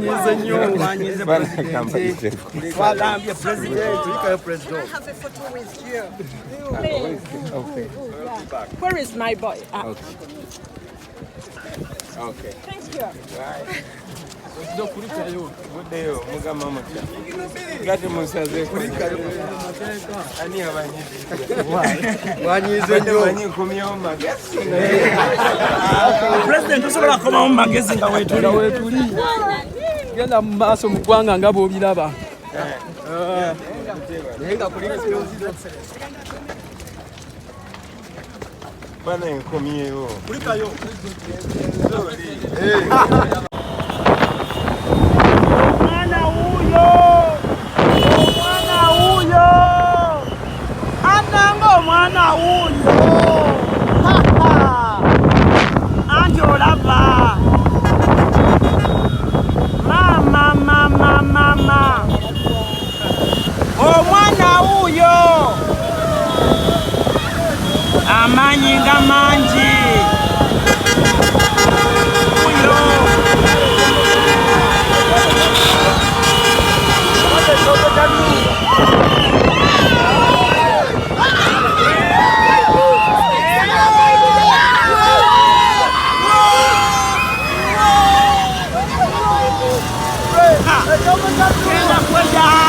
Esanyu, president. Have a photo with you. Okay. Where is my boy? Okay. Thank you. President usobola koma mu magezi nga wetuli genda mu maaso mu ggwanga nga bw'obiraba. Bana enkomyewo. Kulikayo. Mwana huyo. Anango mwana huyo. Anjo Laba. Mama. Oh mwana huyo. Amanyinga manji. Huyo. Kyenekoze.